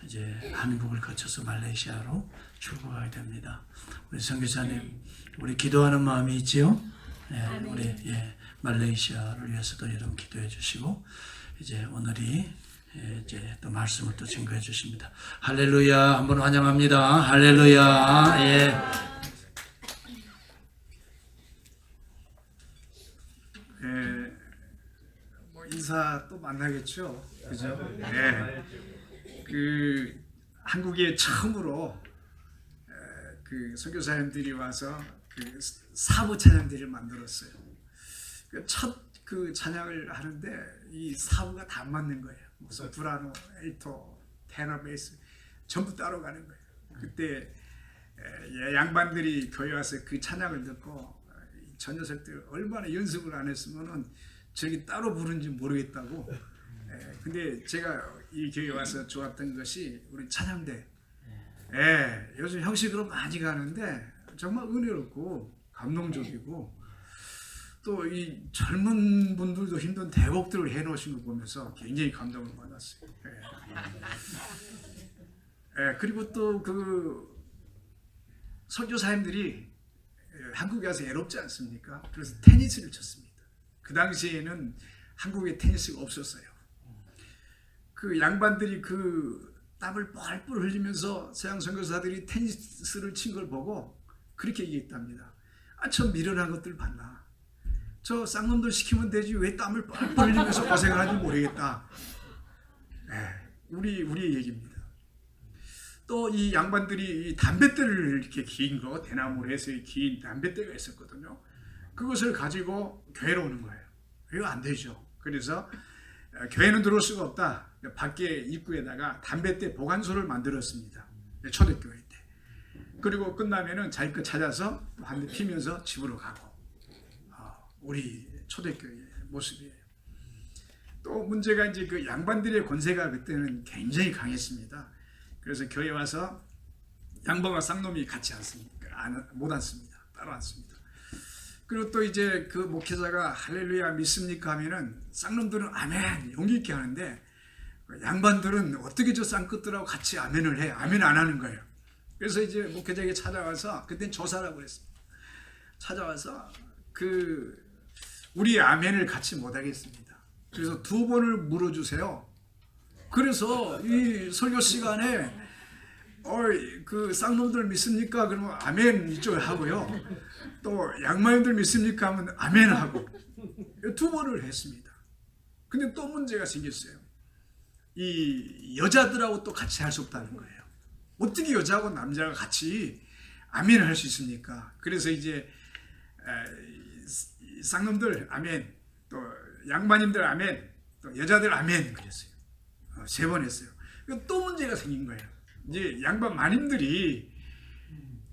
이제 한국을 거쳐서 말레이시아로 출국하게 됩니다. 우리 선교사님, 우리 기도하는 마음이 있지요? 우리 말레이시아를 위해서도 여러분 기도해 주시고, 이제 오늘이 이제 또 말씀을 또 증거해 주십니다. 할렐루야. 한번 환영합니다. 할렐루야. 뭐 인사 또 만나겠죠, 그죠? 그 한국에 처음으로 그 선교사님들이 와서 그 사부 찬양들을 만들었어요. 첫 그 찬양을 하는데 이 사부가 다 맞는 거예요. 무슨 브라노, 엘토, 테너, 베이스 전부 따로 가는 거예요. 그때 양반들이 교회 와서 그 찬양을 듣고 저 녀석들 얼마나 연습을 안 했으면은 저기 따로 부르는지 모르겠다고. 근데 제가 이 교회 와서 좋았던 것이 우리 찬양대. 요즘 형식으로 많이 가는데 정말 은혜롭고 감동적이고, 또 이 젊은 분들도 힘든 대곡들을 해놓으신 거 보면서 굉장히 감동을 받았어요. 그리고 또 그 선교사님들이 한국에 와서 애롭지 않습니까? 그래서 테니스를 쳤습니다. 그 당시에는 한국에 테니스가 없었어요. 그 양반들이 그 땀을 뻘뻘 흘리면서 서양 선교사들이 테니스를 친 걸 보고 그렇게 얘기했답니다. 저 미련한 것들 봤나? 저 쌍놈들 시키면 되지 왜 땀을 뻘뻘 흘리면서 고생을 하는지 모르겠다. 우리 얘기입니다. 또 이 양반들이 이 담뱃대를 이렇게 긴 거, 대나무로 해서 긴 담뱃대가 있었거든요. 그것을 가지고 교회로 오는 거예요. 이거 안 되죠. 그래서 교회는 들어올 수가 없다. 밖에 입구에다가 담뱃대 보관소를 만들었습니다. 초대교회 때. 그리고 끝나면은 자기 거 찾아서 한 대 피면서 집으로 가고. 우리 초대교회의 모습이에요. 또 문제가 이제 그 양반들의 권세가 그때는 굉장히 강했습니다. 그래서 교회 와서 양반과 쌍놈이 같이 앉습니까? 못 앉습니다. 따로 앉습니다. 그리고 또 이제 그 목회자가 할렐루야 믿습니까 하면은 쌍놈들은 아멘 용기 있게 하는데, 양반들은 어떻게 저 쌍끝들하고 같이 아멘을 해? 아멘 안 하는 거예요. 그래서 이제 목회자에게 찾아와서, 그땐 조사라고 했습니다. 찾아와서 우리 아멘을 같이 못 하겠습니다. 그래서 2번을 물어주세요. 그래서 이 설교 시간에 그 쌍놈들 믿습니까? 그러면 아멘 이쪽에 하고요. 또 양마님들 믿습니까? 하면 아멘 하고 2번을 했습니다. 근데 또 문제가 생겼어요. 이 여자들하고 또 같이 할 수 없다는 거예요. 어떻게 여자하고 남자가 같이 아멘을 할 수 있습니까? 그래서 이제 쌍놈들 아멘, 또 양마님들 아멘, 또 여자들 아멘 그랬어요. 3번 했어요. 또 문제가 생긴 거예요. 이제 양반 마님들이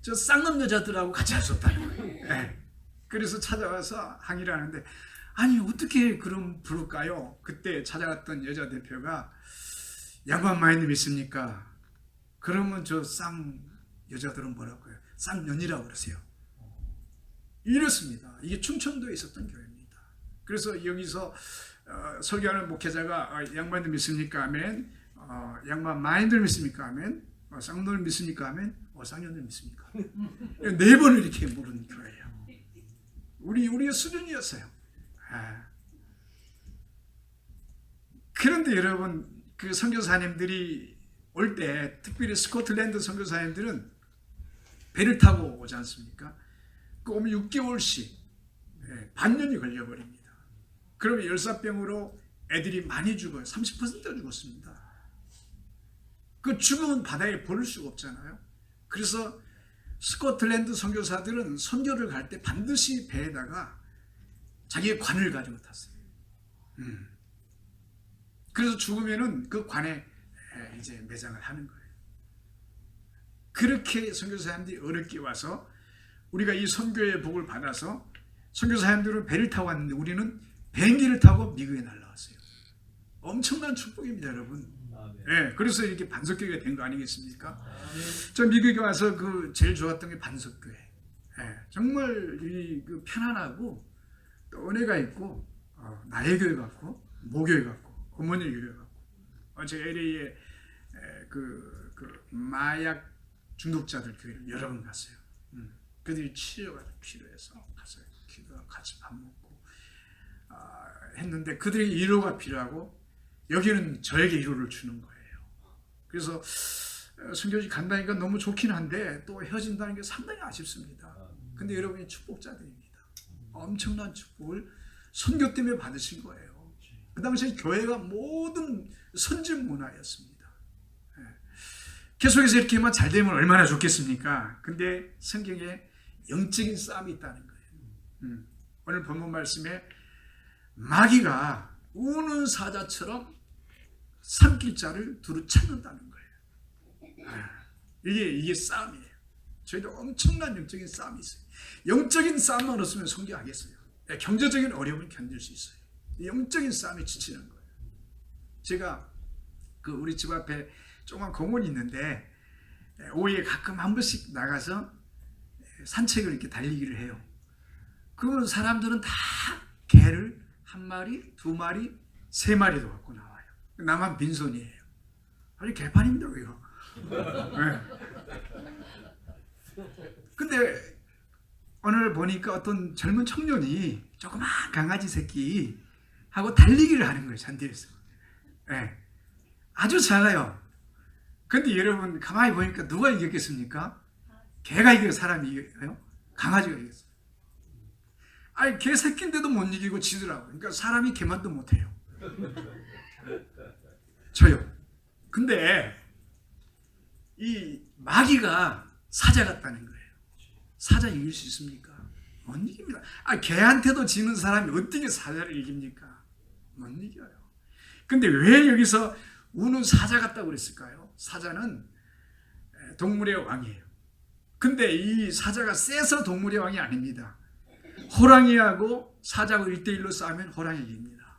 저 쌍놈 여자들하고 같이 할 수 없다는 거예요. 그래서 찾아와서 항의를 하는데, 아니 어떻게 그럼 부를까요? 그때 찾아갔던 여자 대표가 양반 마님 믿습니까? 그러면 저 쌍 여자들은 뭐라고 해요? 쌍년이라고 그러세요. 이렇습니다. 이게 춘천도에 있었던 교회입니다. 그래서 여기서 설교하는 목회자가 양반들 믿습니까? 아멘. 양반 마인들 믿습니까? 아멘. 쌍놈들 믿습니까? 아멘. 쌍년들 믿습니까? 4번을 이렇게 물은 거예요. 우리의 수준이었어요. 그런데 여러분, 그 선교사님들이 올 때, 특별히 스코틀랜드 선교사님들은 배를 타고 오지 않습니까? 그 오면 6개월씩 반년이 걸려버립니다. 그러면 열사병으로 애들이 많이 죽어요. 30%가 죽었습니다. 그 죽음은 바다에 버릴 수가 없잖아요. 그래서 스코틀랜드 선교사들은 선교를 갈 때 반드시 배에다가 자기의 관을 가지고 탔어요. 그래서 죽으면은 그 관에 이제 매장을 하는 거예요. 그렇게 선교사님들이 어렵게 와서 우리가 이 선교의 복을 받아서, 선교사님들은 배를 타고 왔는데 우리는 비행기를 타고 미국에 날아왔어요. 엄청난 축복입니다, 여러분. 그래서 이렇게 반석교회가 된 거 아니겠습니까? 저 미국에 와서 제일 좋았던 게 반석교회. 정말 그 편안하고 또 은혜가 있고, 나의 교회 같고 모교회 같고 어머니 교회 같고. 제가 LA에 그 마약 중독자들 교회를 여러 번 갔어요. 그들이 치료가 필요해서 갔어요. 기도하고 같이 밥 먹고 했는데 그들에게 위로가 필요하고 여기는 저에게 위로를 주는 거예요. 그래서 선교지 간다니까 너무 좋긴 한데 또 헤어진다는 게 상당히 아쉽습니다. 근데 여러분이 축복자들입니다. 엄청난 축복을 선교 때문에 받으신 거예요. 그 당시에 교회가 모든 선진 문화였습니다. 계속해서 이렇게만 잘 되면 얼마나 좋겠습니까? 근데 성경에 영적인 싸움이 있다는 거예요. 오늘 본문 말씀에 마귀가 우는 사자처럼 삼킬 자를 두루 찾는다는 거예요. 이게 싸움이에요. 저희도 엄청난 영적인 싸움이 있어요. 영적인 싸움만 없으면 선교하겠어요. 경제적인 어려움을 견딜 수 있어요. 영적인 싸움에 지치는 거예요. 제가 우리 집 앞에 조그만 공원이 있는데 오후에 가끔 한 번씩 나가서 산책을 이렇게 달리기를 해요. 그러면 사람들은 다 개를 한 마리, 두 마리, 세 마리도 갖고 나와요. 나만 빈손이에요. 아니 개판입니다 이거. 근데 오늘 보니까 어떤 젊은 청년이 조그만 강아지 새끼 하고 달리기를 하는 거예요. 잔디에서. 아주 잘해요. 근데 여러분 가만히 보니까 누가 이겼겠습니까? 개가 이겨요? 사람이 이겨요? 강아지가 이겼어요. 아니 개 새끼인데도 못 이기고 지더라고요. 그러니까 사람이 개만도 못해요. 저요. 근데 이 마귀가 사자 같다는 거예요. 사자 이길 수 있습니까? 못 이깁니다. 개한테도 지는 사람이 어떻게 사자를 이깁니까? 못 이겨요. 근데 왜 여기서 우는 사자 같다고 그랬을까요? 사자는 동물의 왕이에요. 근데 이 사자가 세서 동물의 왕이 아닙니다. 호랑이하고 사자하고 1대1로 싸우면 호랑이 이깁니다.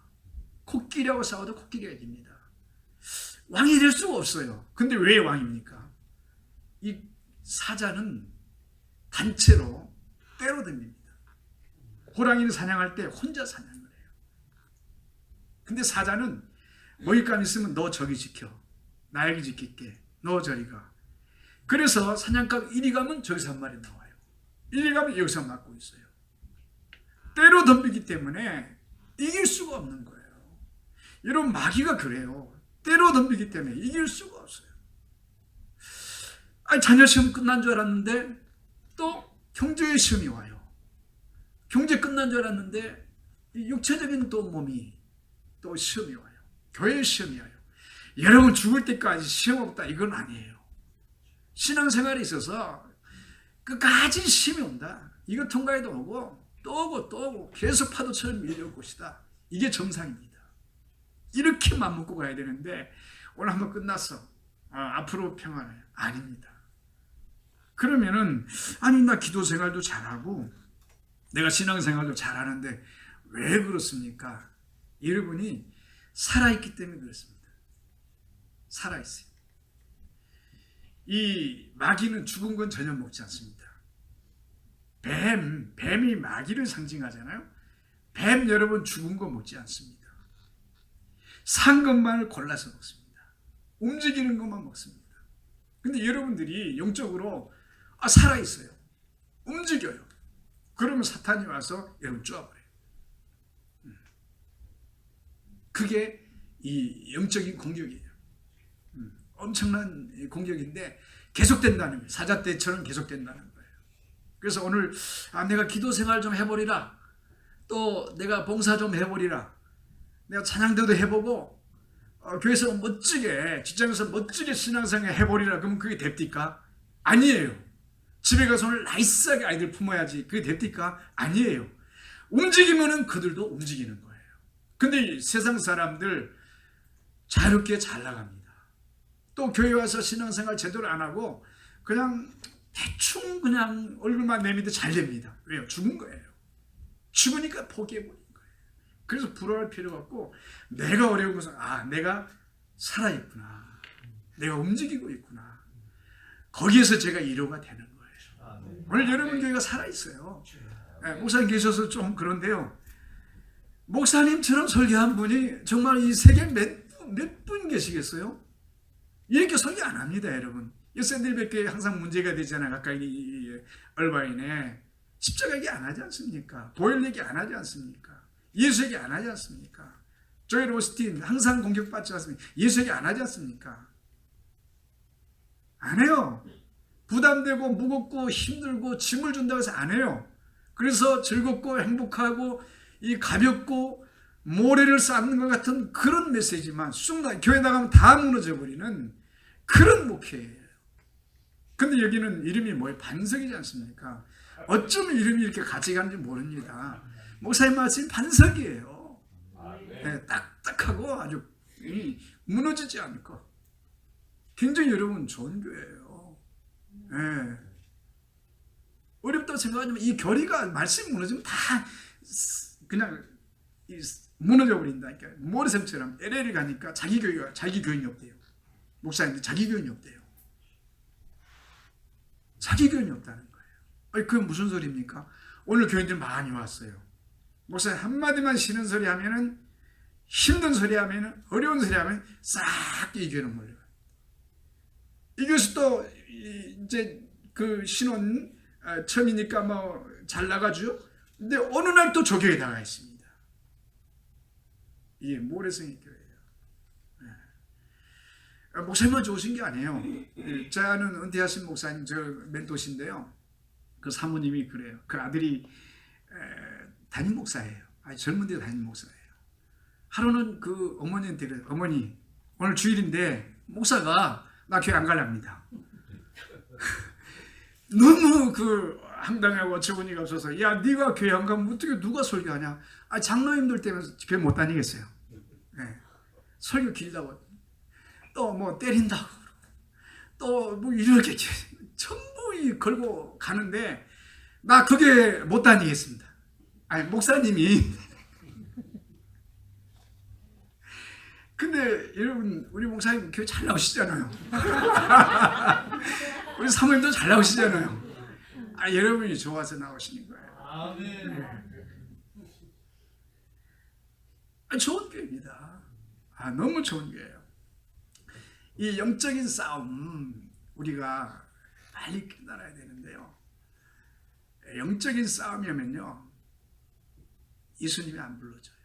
코끼리하고 싸워도 코끼리가 이깁니다. 왕이 될 수가 없어요. 근데 왜 왕입니까? 이 사자는 단체로 때려듭니다. 호랑이는 사냥할 때 혼자 사냥을 해요. 근데 사자는 먹잇감 있으면 너 저기 지켜. 나 여기 지킬게. 너 저리 가. 그래서 사냥감 이리 가면 저기서 한 마리 나와요. 이리 가면 여기서 맞고 있어요. 때려 덤비기 때문에 이길 수가 없는 거예요. 여러분 마귀가 그래요. 때려 덤비기 때문에 이길 수가 없어요. 자녀 시험 끝난 줄 알았는데 또 경제의 시험이 와요. 경제 끝난 줄 알았는데 육체적인 또 몸이 또 시험이 와요. 교회 시험이 와요. 여러분 죽을 때까지 시험 없다 이건 아니에요. 신앙생활에 있어서 끝까지 시험이 온다. 이거 통과해도 오고 또 오고 또 오고 계속 파도처럼 밀려올 것이다. 이게 정상입니다. 이렇게 맘먹고 가야 되는데 오늘 한번 끝났어. 앞으로 평안해. 아닙니다. 그러면은 나 기도 생활도 잘하고 내가 신앙생활도 잘하는데 왜 그렇습니까? 여러분이 살아있기 때문에 그렇습니다. 살아있어요. 이 마귀는 죽은 건 전혀 먹지 않습니다. 뱀이 마귀를 상징하잖아요. 뱀 여러분 죽은 거 먹지 않습니다. 산 것만을 골라서 먹습니다. 움직이는 것만 먹습니다. 근데 여러분들이 영적으로 살아있어요. 움직여요. 그러면 사탄이 와서 여러분 쪼아버려요. 그게 이 영적인 공격이에요. 엄청난 공격인데 계속된다는 거예요. 사자 때처럼 계속된다는 거예요. 그래서 오늘 내가 기도 생활 좀 해보리라. 또 내가 봉사 좀 해보리라. 내가 찬양대도 해보고 교회에서 멋지게 직장에서 멋지게 신앙생활 해보리라. 그러면 그게 됩니까? 아니에요. 집에 가서 오늘 나이스하게 아이들 품어야지. 그게 됩니까? 아니에요. 움직이면은 그들도 움직이는 거예요. 근데 세상 사람들 자유롭게 잘 나갑니다. 또 교회 와서 신앙생활 제대로 안 하고 그냥 대충 그냥 얼굴만 내밀도 잘 됩니다. 왜요? 죽은 거예요. 죽으니까 포기해버린 거예요. 그래서 불안할 필요가 없고 내가 어려운 것은 내가 살아있구나. 내가 움직이고 있구나. 거기에서 제가 위로가 되는 거예요. 오늘 여러분 교회가 살아있어요. 목사님 계셔서 좀 그런데요. 목사님처럼 설교한 분이 정말 이 세계 몇 분 계시겠어요? 이렇게 설교 안 합니다, 여러분. 이 샌들백교에 항상 문제가 되잖아요. 가까이 이 얼바인에 십자가 얘기 안 하지 않습니까? 보혈 얘기 안 하지 않습니까? 예수 얘기 안 하지 않습니까? 조엘 오스틴 항상 공격받지 않습니까? 예수 얘기 안 하지 않습니까? 안 해요. 부담되고 무겁고 힘들고 짐을 준다고 해서 안 해요. 그래서 즐겁고 행복하고 이 가볍고 모래를 쌓는 것 같은 그런 메시지만 순간 교회 나가면 다 무너져 버리는 그런 목회예요. 근데 여기는 이름이 뭐예요? 반석이지 않습니까? 어쩌면 이름이 이렇게 같이 가는지 모릅니다. 목사님 말씀 반석이에요. 네, 딱딱하고 아주 무너지지 않고 굉장히 여러분 좋은 교회예요. 네. 어렵다고 생각하지만 이 교리가 말씀이 무너지면 다 그냥 무너져 버린다니까. 모래샘처럼 LA를 가니까 자기 교인이 없대요. 목사님들 자기 교인이 없대요. 자기 교인이 없다는 거예요. 아니, 그건 무슨 소리입니까? 오늘 교인들 많이 왔어요. 목사님 한마디만 싫은 소리 하면은, 힘든 소리 하면은, 어려운 소리 하면 싹 이 교회는 몰려요. 이 교수도 이제 그 신혼 처음이니까 뭐 잘 나가죠. 근데 어느 날 또 조교에 나가 있습니다. 이게 모래성의 교회예요. 목사님만 좋으신 게 아니에요. 제 아는 은퇴하신 목사님, 저 멘토신데요. 그 사모님이 그래요. 그 아들이 담임 목사예요. 아니, 젊은데 담임 목사예요. 하루는 그 어머니한테 그래요. 어머니, 오늘 주일인데 목사가 나 교회 안 갈랍니다. 너무 그 황당하고 어처구니가 없어서, 야, 네가 교회 안 가면 어떻게 누가 설교하냐? 아, 장로님들 때문에 교회 못 다니겠어요. 네. 설교 길다고 또 뭐 때린다고 또 뭐 이렇게 전부 걸고 가는데 나 그게 못 다니겠습니다. 아니, 목사님이 근데 여러분, 우리 목사님 교회 잘 나오시잖아요. 우리 사모님도 잘 나오시잖아요. 아, 여러분이 좋아서 나오시는 거예요. 아멘. 아, 좋은 교회입니다. 아, 너무 좋은 교회예요. 이 영적인 싸움 우리가 빨리 깨달아야 되는데요. 영적인 싸움이면요, 예수님이 안 불러줘요.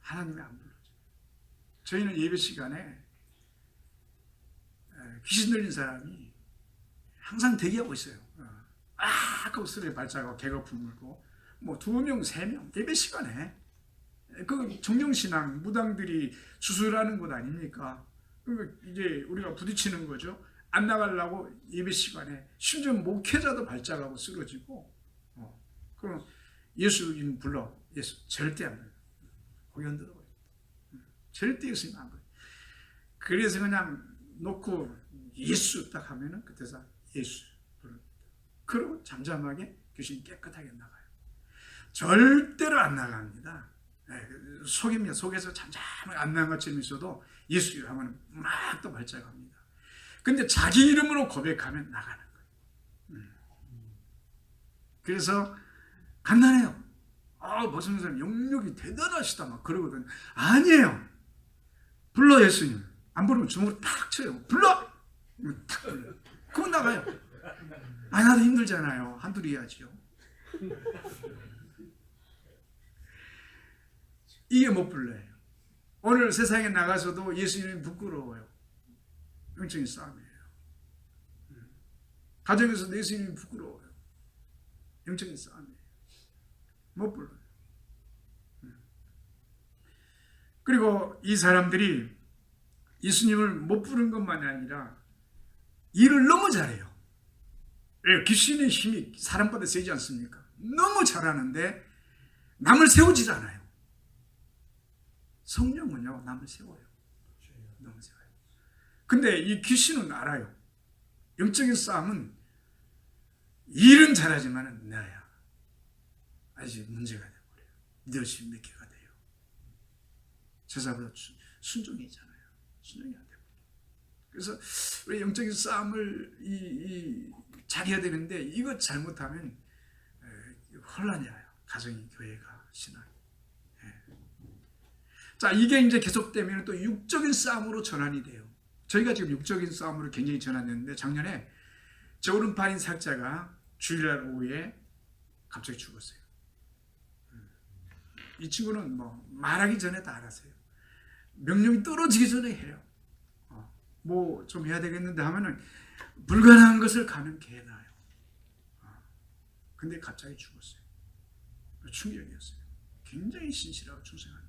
하나님이 안 불러줘요. 저희는 예배 시간에 귀신 들린 사람이 항상 대기하고 있어요. 하고 소리에 발작하고 개거품 물고 뭐 2명, 3명 예배 시간에 그 정령신앙 무당들이 수술하는 것 아닙니까? 이제 우리가 부딪히는 거죠. 안 나가려고 예배 시간에 심지어 목회자도 발작하고 쓰러지고 그럼 예수님 불러. 예수 절대 안 불러. 거기 흔들어버려. 절대 예수님 안 불러. 그래서 그냥 놓고 예수 딱 하면은 그때서 예수 부릅니다. 그리고 잠잠하게 귀신이 깨끗하게 나가요. 절대로 안 나갑니다. 속입니다. 속에서 잠잠하게 안 나간 것처럼 있어도 예수 하면 막 또 발작합니다. 근데 자기 이름으로 고백하면 나가는 거예요. 그래서 간단해요. 무슨 사람 영역이 대단하시다 막 그러거든요. 아니에요. 불러 예수님. 안 부르면 주먹으로 탁 쳐요. 불러! 탁 불러요. 그건 나가요. 아, 나도 힘들잖아요. 한둘 해야지요. 이게 못 불러요. 오늘 세상에 나가서도 예수님이 부끄러워요. 영적인 싸움이에요. 가정에서도 예수님이 부끄러워요. 영적인 싸움이에요. 못 불러요. 그리고 이 사람들이 예수님을 못 부른 것만이 아니라 일을 너무 잘해요. 귀신의 힘이 사람보다 세지 않습니까? 너무 잘하는데 남을 세우지 않아요. 성령은요, 남을 세워요. 너무 세워요. 근데 이 귀신은 알아요. 영적인 싸움은 일은 잘하지만 나야 아직 문제가 되어버려요. 리더십 몇 개가 돼요. 제자보다 순종이잖아요. 순종이 안 되고. 그래서 우리 영적인 싸움을 잘해야 되는데 이것 잘못하면 혼란이 와요. 가정이, 교회가, 신앙이. 자, 이게 이제 계속되면 또 육적인 싸움으로 전환이 돼요. 저희가 지금 육적인 싸움으로 굉장히 전환됐는데 작년에 저 오른팔인 살자가 주일날 오후에 갑자기 죽었어요. 이 친구는 뭐 말하기 전에 다 알았어요. 명령이 떨어지기 전에 해요. 뭐 좀 해야 되겠는데 하면은 불가능한 것을 가는 게 나요. 근데 갑자기 죽었어요. 충격이었어요. 굉장히 신실하고 충성한데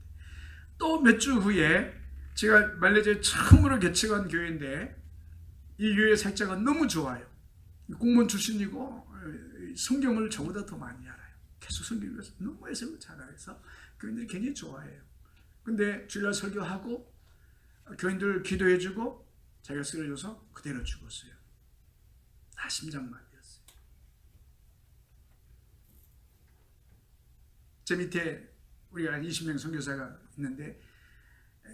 또 몇 주 후에 제가 말레이시아에 처음으로 개척한 교회인데 이 교회 살자가 너무 좋아요. 공무원 출신이고 성경을 저보다 더 많이 알아요. 계속 성경을 너무 해석을 잘 알아서 교인들이 굉장히 좋아해요. 근데 주일날 설교하고 교인들 기도해주고 자기가 쓰러져서 그대로 죽었어요. 다 심장마비였어요. 제 밑에 우리가 한 20명 선교사가 있는데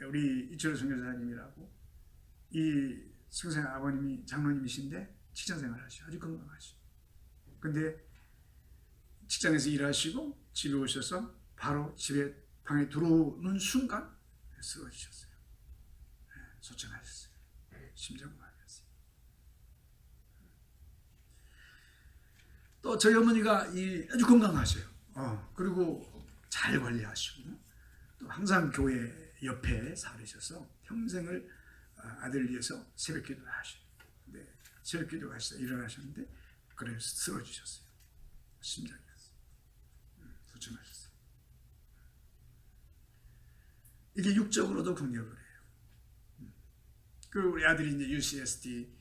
우리 이철호 선교사님이라고 이 선생 아버님이 장로님이신데 직장생활 하시고 아주 건강하시고 근데 직장에서 일하시고 집에 오셔서 바로 집에 방에 들어오는 순간 쓰러지셨어요. 소천하셨어요. 심장마비였어요. 또 저희 어머니가 아주 건강하셔요. 그리고 잘 관리하시고 또 항상 교회 옆에 살으셔서 평생을 아들 위해서 새벽기도를 하셔요. 근데 새벽기도 하시다 일어나셨는데 그래서 쓰러지셨어요. 심장이었어요. 소천하셨어요. 이게 육적으로도 공격을 해요. 그 우리 아들이 이제 UCSD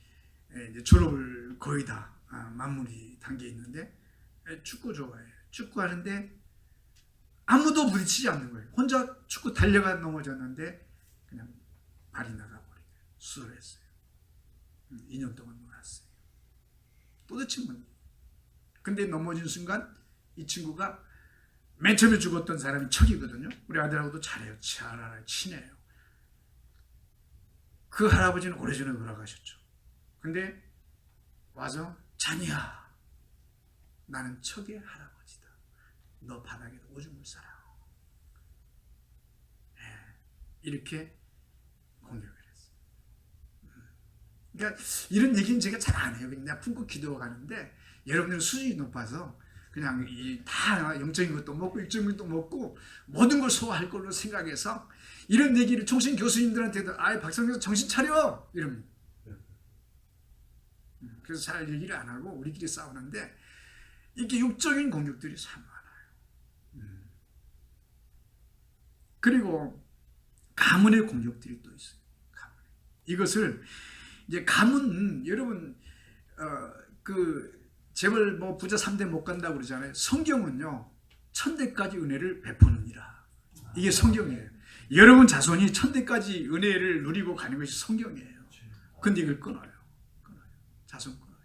이제 졸업을 거의 다 마무리 단계에 있는데 축구 좋아해요. 축구 하는데 아무도 부딪히지 않는 거예요. 혼자 축구 달려가 넘어졌는데 그냥 발이 나가버리고 수술했어요. 2년 동안 놀았어요. 도대체 뭐. 근데 넘어진 순간 이 친구가 맨 처음에 죽었던 사람이 척이거든요. 우리 아들하고도 잘해요. 잘 알아요. 친해요. 그 할아버지는 오래전에 돌아가셨죠. 근데 와서 자니야 나는 척의 할아버지다. 너 바닥에도 오줌을 싸라. 이렇게 공격을 했어요. 그러니까 이런 얘기는 제가 잘 안 해요. 그냥 품고 기도하는데 여러분들 수준이 높아서 그냥 다 영적인 것도 먹고 육적인 것도 먹고 모든 걸 소화할 걸로 생각해서 이런 얘기를 총신 교수님들한테도 박성경 정신 차려! 이럽니다. 그래서 잘 얘기를 안 하고 우리끼리 싸우는데 이게 육적인 공격들이 참 많아요. 그리고 가문의 공격들이 또 있어요. 가문. 이것을 이제 가문 여러분 재벌 뭐 부자 3대 못 간다고 그러잖아요. 성경은요 1000대까지 은혜를 베푸느니라. 이게 성경이에요. 여러분 자손이 1000대까지 은혜를 누리고 가는 것이 성경이에요. 근데 이걸 끊어요. 자손 끊어요.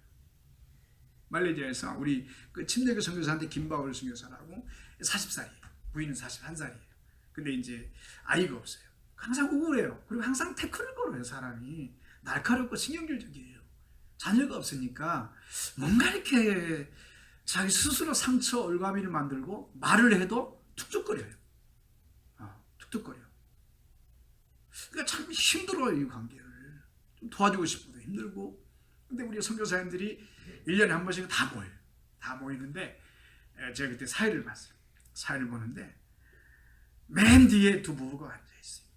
말레이시아에서 우리 그 침례교 선교사한테 김바울 선교사라고 40살이에요. 부인은 41살이에요. 근데 이제 아이가 없어요. 항상 우울해요. 그리고 항상 태클을 걸어요. 사람이 날카롭고 신경질적이에요. 자녀가 없으니까 뭔가 이렇게 자기 스스로 상처 올가미를 만들고 말을 해도 툭툭거려요. 툭툭거려. 그러니까 참 힘들어요. 이 관계를. 좀 도와주고 싶어도 힘들고. 근데 우리 선교사님들이 1년에 한 번씩 다 모여요. 다 모이는데 제가 그때 사회를 봤어요. 사회를 보는데 맨 뒤에 두 부부가 앉아있어요.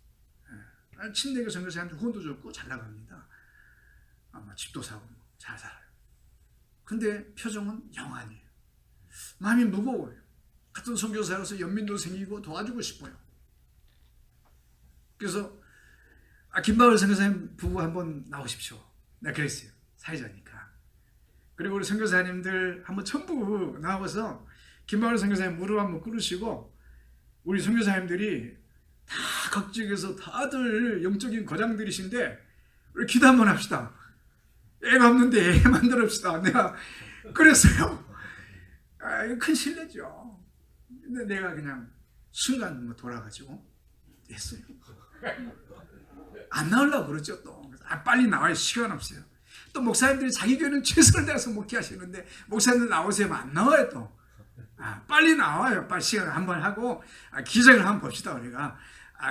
침례교 선교사님들 후원도 좋고 잘 나갑니다. 집도 사고 잘 살아요. 근데 표정은 영안이에요. 마음이 무거워요. 같은 선교사로서 연민도 생기고 도와주고 싶어요. 그래서 김바울 선교사님 부부 한번 나오십시오. 내가 그랬어요. 사회자니까. 그리고 우리 선교사님들 한번 전부 나와서 김바울 선교사님 무릎 한번 꿇으시고 우리 선교사님들이 다 각지에서 다들 영적인 거장들이신데 우리 기도 한번 합시다. 애가 없는데 애 만들읍시다. 내가 그랬어요. 이거 큰 신뢰죠. 근데 내가 그냥 순간 돌아가지고 했어요. 안 나오려고 그러죠 또. 빨리 나와요. 시간 없어요. 또 목사님들이 자기 교회는 최선을 다해서 목회하시는데 목사님들 나오세요. 안 나와요 또. 빨리 나와요. 빨리 시간 한번 하고 기적을 한번 봅시다. 우리가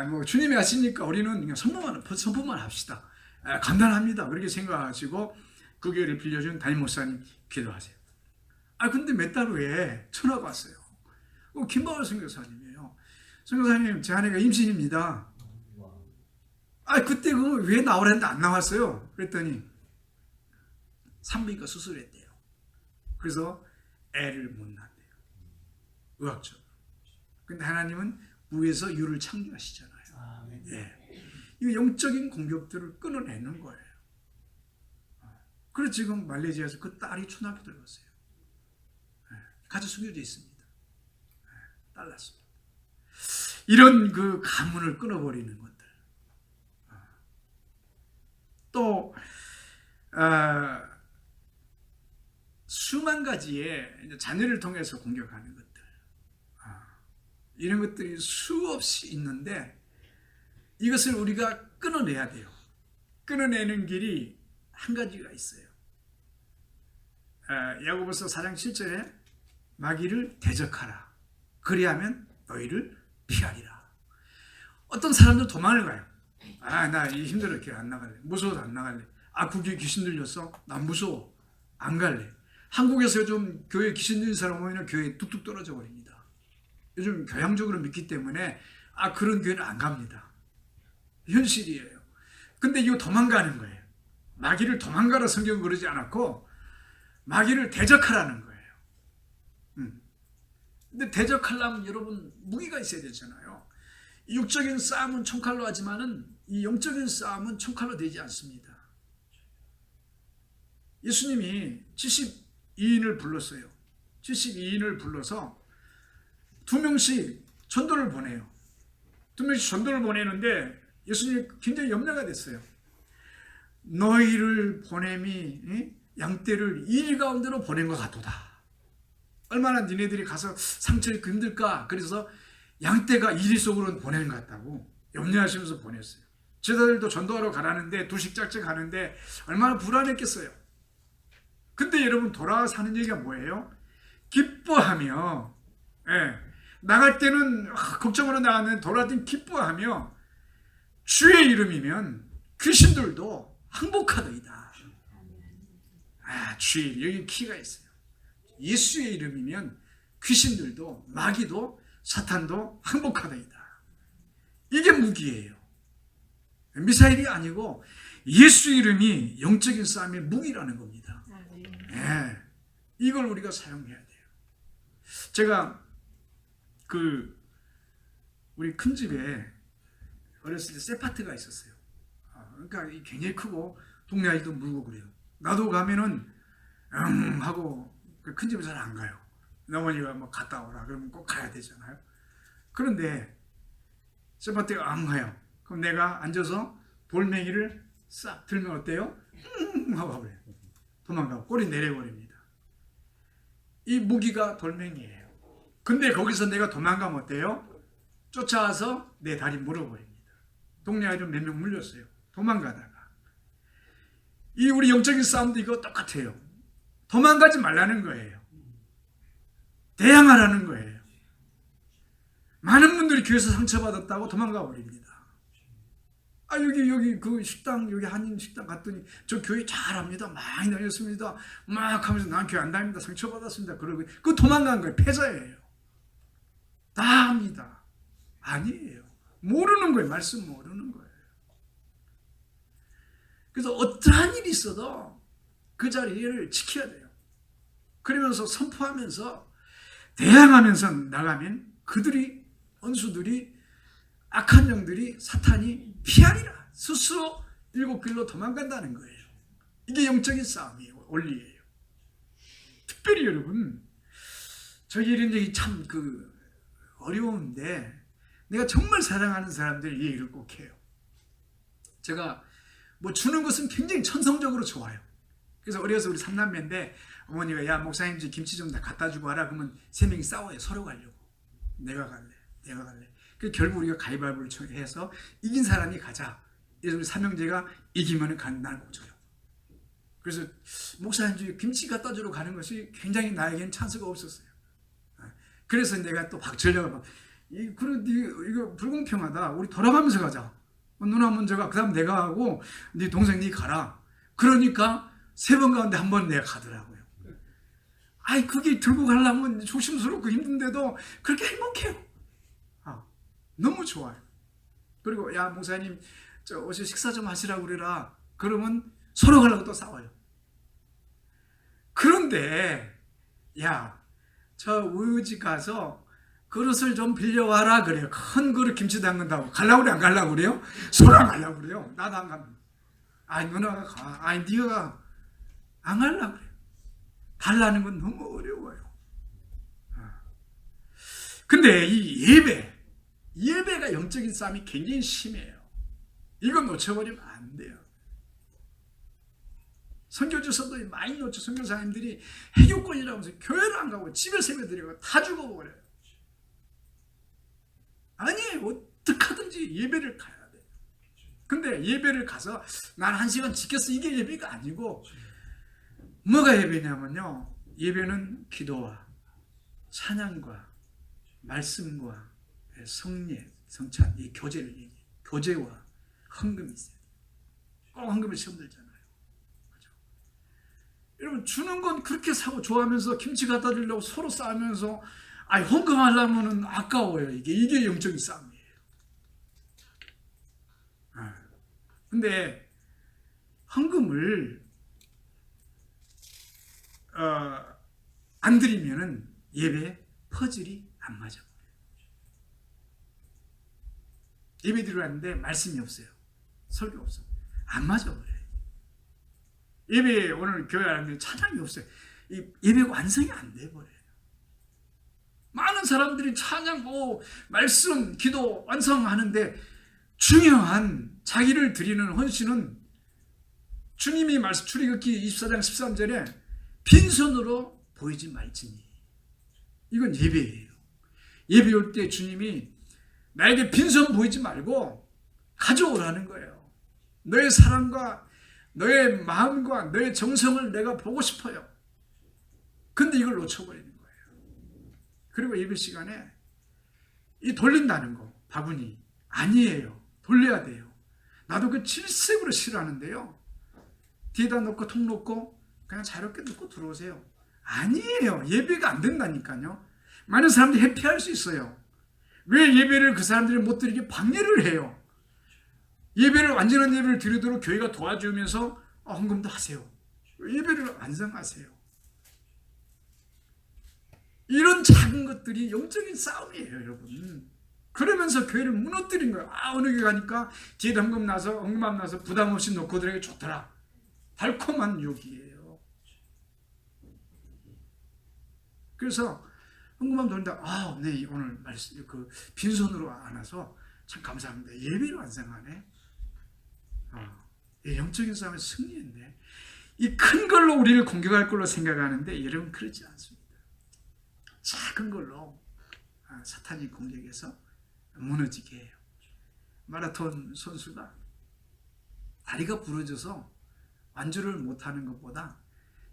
뭐 주님이 하시니까 우리는 그냥 선포만 합시다. 간단합니다. 그렇게 생각하시고 그 교회를 빌려준 담임 목사님 기도하세요. 근데 몇 달 후에 전화가 왔어요. 김바울 선교사님이에요. 선교사님, 제 아내가 임신입니다. 그때 왜 나오랬는데 안 나왔어요. 그랬더니 산부인과 수술했대요. 그래서 애를 못 낳았대요. 의학적으로. 근데 하나님은 위에서 유를 창조하시잖아요. 예. 이 영적인 공격들을 끊어내는 거예요. 그래서 지금 말레이시아에서 그 딸이 초등학교 들어갔어요. 가족 숨겨져 있습니다. 딸 낳습니다. 이런 그 가문을 끊어버리는 것들. 또 수만 가지의 자녀를 통해서 공격하는 것들. 이런 것들이 수없이 있는데 이것을 우리가 끊어내야 돼요. 끊어내는 길이 한 가지가 있어요. 야고보서 4장 7절에 마귀를 대적하라. 그리하면 너희를 피하리라. 어떤 사람들 도망을 가요. 나 힘들어 교회 안 나갈래. 무서워서 안 나갈래. 그게 귀신 들렸어? 난 무서워. 안 갈래. 한국에서 요즘 교회 귀신 들린 사람 오면 교회 뚝뚝 떨어져 버립니다. 요즘 교양적으로 믿기 때문에 그런 교회는 안 갑니다. 현실이에요. 근데 이거 도망가는 거예요. 마귀를 도망가라 성경은 그러지 않았고 마귀를 대적하라는 거예요. 근데 대적하려면 여러분 무기가 있어야 되잖아요. 육적인 싸움은 총칼로 하지만은 이 영적인 싸움은 총칼로 되지 않습니다. 예수님이 72인을 불렀어요. 72인을 불러서 2명씩 전도를 보내요. 2명씩 전도를 보내는데 예수님이 굉장히 염려가 됐어요. 너희를 보냄이 양떼를 이리 가운데로 보낸 것 같도다. 얼마나 니네들이 가서 상처 입고 힘들까. 그래서 양떼가 이리 속으로 보내는 것 같다고 염려하시면서 보냈어요. 제자들도 전도하러 가라는데 2씩 짝짝 가는데 얼마나 불안했겠어요. 근데 여러분 돌아와서 하는 얘기가 뭐예요? 기뻐하며, 나갈 때는 걱정으로 나가는 돌아올 때는 기뻐하며 주의 이름이면 귀신들도 항복하더이다. 주의, 여기 키가 있어요. 예수의 이름이면 귀신들도 마귀도 사탄도 항복하더이다. 이게 무기예요. 미사일이 아니고 예수 이름이 영적인 싸움의 무기라는 겁니다. 이걸 우리가 사용해야 돼요. 제가 우리 큰 집에 어렸을 때 세파트가 있었어요. 그러니까 굉장히 크고 동네 아이도 물고 그래요. 나도 가면은 하고 큰 집에 잘 안 가요. 어머니가 뭐 갔다 오라 그러면 꼭 가야 되잖아요. 그런데 세파트가 안 가요. 그럼 내가 앉아서 돌멩이를 싹 들면 어때요? 하고 가버려요. 도망가고 꼬리 내려버립니다. 이 무기가 돌멩이에요. 근데 거기서 내가 도망가면 어때요? 쫓아와서 내 다리 물어버립니다. 동네 아이들 몇 명 물렸어요. 도망가다가. 이 우리 영적인 싸움도 이거 똑같아요. 도망가지 말라는 거예요. 대항하라는 거예요. 많은 분들이 교회에서 상처받았다고 도망가 버립니다. 여기 그 식당, 여기 한인 식당 갔더니 저 교회 잘합니다. 많이 다녔습니다. 막 하면서 난 교회 안 다닙니다. 상처받았습니다. 그러고 그 도망간 거예요. 패자예요. 다 합니다. 아니에요. 모르는 거예요. 말씀 모르는 거예요. 그래서 어떠한 일이 있어도 그 자리를 지켜야 돼요. 그러면서 선포하면서 대항하면서 나가면 그들이 원수들이 악한 영들이 사탄이 피하리라. 스스로 7길로 도망간다는 거예요. 이게 영적인 싸움이에요. 원리예요. 특별히 여러분 저희 이런 얘기 참 어려운데 내가 정말 사랑하는 사람들 이 얘기를 꼭 해요. 제가 뭐 주는 것은 굉장히 천성적으로 좋아요. 그래서 어려서 우리 3남매인데 어머니가 야 목사님 김치 좀 다 갖다 주고 와라. 그러면 3명이 싸워요. 서로 가려고. 내가 갈래. 그래서 결국 우리가 가위바위보를 해서 이긴 사람이 가자. 그래서 우리 삼형제가 이기면은 나를 못 줘요. 그래서 목사님 김치 갖다 주러 가는 것이 굉장히 나에게는 찬스가 없었어요. 그래서 내가 또 박철려가 이거 불공평하다. 우리 돌아가면서 가자. 누나 먼저 가. 그 다음 내가 하고 네 동생 네 가라. 그러니까 3번 가운데 1번 내가 가더라고요. 아이 그게 들고 가려면 조심스럽고 힘든데도 그렇게 행복해요. 너무 좋아요. 그리고 야 목사님 저 어제 식사 좀 하시라고 그래라. 그러면 서로 가려고 또 싸워요. 그런데 야 저 우유집 가서 그릇을 좀 빌려와라 그래요. 큰 그릇 김치 담근다고. 가려고 그래 안 가려고 그래요? 서로 안 가려고 그래요. 나도 안 가면. 아니 누나가 가. 아니 네가 가. 안 가려고 그래요. 달라는 건 너무 어려워요. 근데 이 예배가 영적인 싸움이 굉장히 심해요. 이건 놓쳐버리면 안 돼요. 선교주서도 많이 놓쳐. 선교사님들이 해교권이라고 해서 교회를 안 가고 집에서 예배드리고 다 죽어버려요. 아니 어떡하든지 예배를 가야 돼요. 근데 예배를 가서 난 1시간 지켰어 이게 예배가 아니고 뭐가 예배냐면요. 예배는 기도와 찬양과 말씀과 성례, 성찬, 이 교제를 얘기해요. 교제와 헌금이 있어요. 꼭 헌금을 시험 들잖아요. 그렇죠? 여러분 주는 건 그렇게 사고 좋아하면서 김치 갖다 주려고 서로 싸우면서 아니 헌금하려면 아까워요. 이게 영적인 싸움이에요. 근데 헌금을 안 드리면은 예배 퍼즐이 안 맞아. 예배 드리는데 말씀이 없어요. 설교 없어. 안 맞아 버려요. 예배 오늘 교회 하는데 찬양이 없어요. 예배 완성이 안 돼 버려요. 많은 사람들이 찬양, 말씀, 기도 완성하는데 중요한 자기를 드리는 헌신은 주님이 말씀 출애굽기 24장 13절에 빈손으로 보이지 말지니 이건 예배예요. 예배 올 때 주님이 나에게 빈손 보이지 말고 가져오라는 거예요. 너의 사랑과 너의 마음과 너의 정성을 내가 보고 싶어요. 근데 이걸 놓쳐버리는 거예요. 그리고 예배 시간에 이 돌린다는 거 바구니 아니에요. 돌려야 돼요. 나도 그 질색으로 싫어하는데요. 뒤에다 놓고 통 놓고 그냥 자유롭게 놓고 들어오세요. 아니에요. 예배가 안 된다니까요. 많은 사람들이 회피할 수 있어요. 왜 예배를 그 사람들이 못 드리게 방해를 해요. 예배를 완전한 예배를 드리도록 교회가 도와주면서 헌금도 하세요. 예배를 완성하세요. 이런 작은 것들이 영적인 싸움이에요, 여러분. 그러면서 교회를 무너뜨린 거예요. 어느 교회 가니까 뒤에 헌금함 나서 부담 없이 놓고 들어가기 좋더라. 달콤한 유혹이에요. 그래서 헌금함 돌린다. 네, 오늘 말씀 빈손으로 안 와서 참 감사합니다. 예배를 완성하네. 영적인 싸움에 승리했네. 이 큰 걸로 우리를 공격할 걸로 생각하는데 여러분 그렇지 않습니다. 작은 걸로 사탄이 공격해서 무너지게 해요. 마라톤 선수가 다리가 부러져서 완주를 못하는 것보다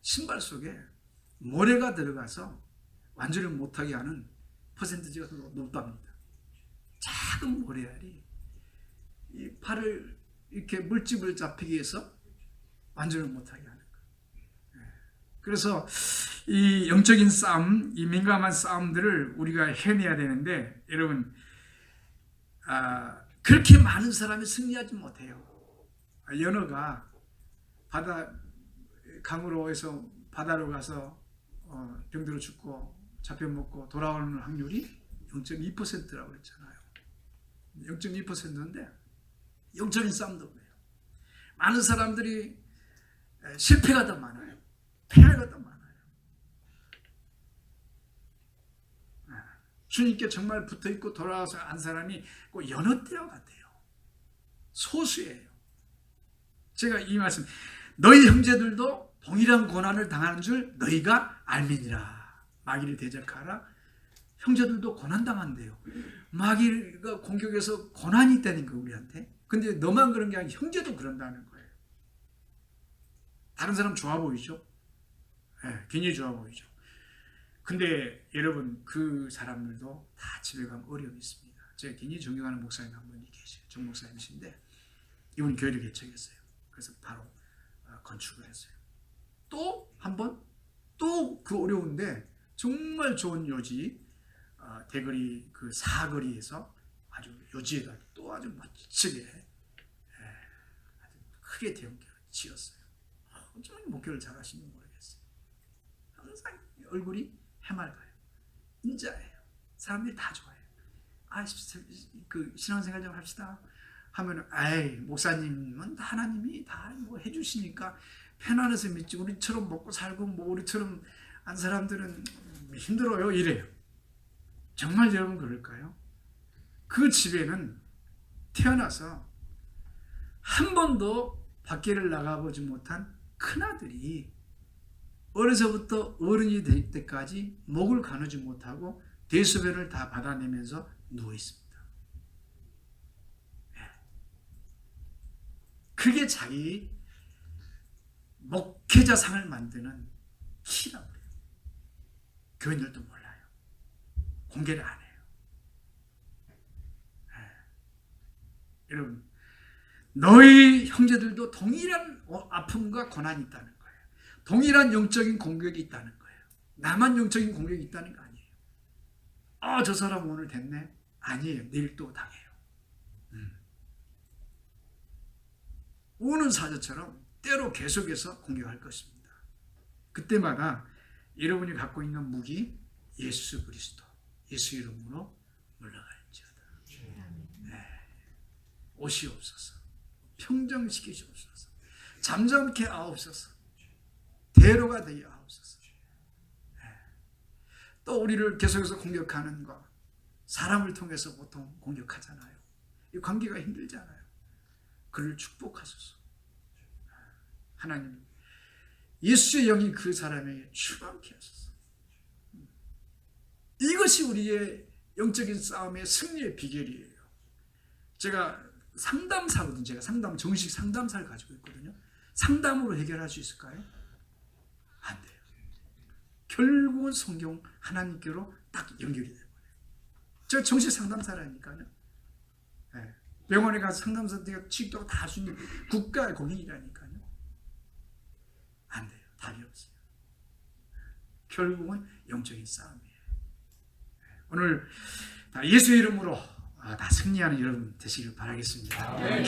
신발 속에 모래가 들어가서 완주를 못하게 하는 퍼센티지가 더 높답니다. 작은 모래알이 이 팔을 이렇게 물집을 잡히기 위해서 완주를 못하게 하는 거예요. 그래서 이 영적인 싸움, 이 민감한 싸움들을 우리가 해내야 되는데 여러분 그렇게 많은 사람이 승리하지 못해요. 연어가 강으로 해서 바다로 가서 병들어 죽고 잡혀먹고 돌아오는 확률이 0.2%라고 했잖아요. 0.2%인데 영적인 싸움도 그래요. 많은 사람들이 실패가 더 많아요. 패배가 더 많아요. 주님께 정말 붙어있고 돌아와서 한 사람이 꼭 연어떼와 같아요. 소수예요. 제가 이 말씀, 너희 형제들도 동일한 고난을 당하는 줄 너희가 알미니라. 마귀를 대적하라. 형제들도 고난당한대요. 마귀가 공격해서 고난이 있다는 거 우리한테. 근데 너만 그런 게 아니고 형제도 그런다는 거예요. 다른 사람 좋아 보이죠? 네, 굉장히 좋아 보이죠. 근데 여러분 그 사람들도 다 집에 가면 어려움이 있습니다. 제가 굉장히 존경하는 목사님 한 분이 계세요. 정 목사님이신데 이분 교회를 개척했어요. 그래서 바로 건축을 했어요. 또 한 번 또 그 어려운데 정말 좋은 요지, 대거리 그 사거리에서 아주 요지에다 또 아주 멋지게 아주 크게 대형교를 지었어요. 어쩌면 목회를 잘하시는지 모르겠어요. 항상 얼굴이 해맑아요. 인자예요. 사람들이 다 좋아해요. 그 신앙생활 좀 합시다 하면은, 아이, 목사님은 하나님이 다 뭐 해주시니까 편안해서 믿지, 우리처럼 먹고 살고 뭐 우리처럼 한 사람들은 힘들어요, 이래요. 정말 여러분 그럴까요? 그 집에는 태어나서 한 번도 밖에를 나가보지 못한 큰아들이 어려서부터 어른이 될 때까지 목을 가누지 못하고 대소변을 다 받아내면서 누워 있습니다. 그게 자기 목회자상을 만드는 키라고 그래요. 교인들도 몰라요. 공개를 안 해요. 여러분, 너희 형제들도 동일한 아픔과 고난이 있다는 거예요. 동일한 영적인 공격이 있다는 거예요. 나만 영적인 공격이 있다는 거 아니에요. 저 사람 오늘 됐네? 아니에요. 내일 또 당해요. 우는 사자처럼 때로 계속해서 공격할 것입니다. 그때마다 여러분이 갖고 있는 무기, 예수 그리스도, 예수 이름으로 물러갈지어다. 오시옵소서. 평정시키시옵소서. 잠잠케 하옵소서. 대로가 되게 하옵소서. 또 우리를 계속해서 공격하는 것, 사람을 통해서 보통 공격하잖아요. 이 관계가 힘들잖아요. 그를 축복하소서. 하나님, 예수의 영이 그 사람에게 충만케 하소서. 이것이 우리의 영적인 싸움의 승리의 비결이에요. 제가 상담사거든요. 제가 정식 상담사를 가지고 있거든요. 상담으로 해결할 수 있을까요? 안 돼요. 결국은 성경 하나님께로 딱 연결이 돼요. 제가 정식 상담사라니까요. 병원에 가서 상담사한테 취직도 다 할 수 있는 국가 공인이라니까요. 안 돼요. 답이 없어요. 결국은 영적인 싸움이에요. 오늘 예수 이름으로 다 승리하는 여러분 되시길 바라겠습니다.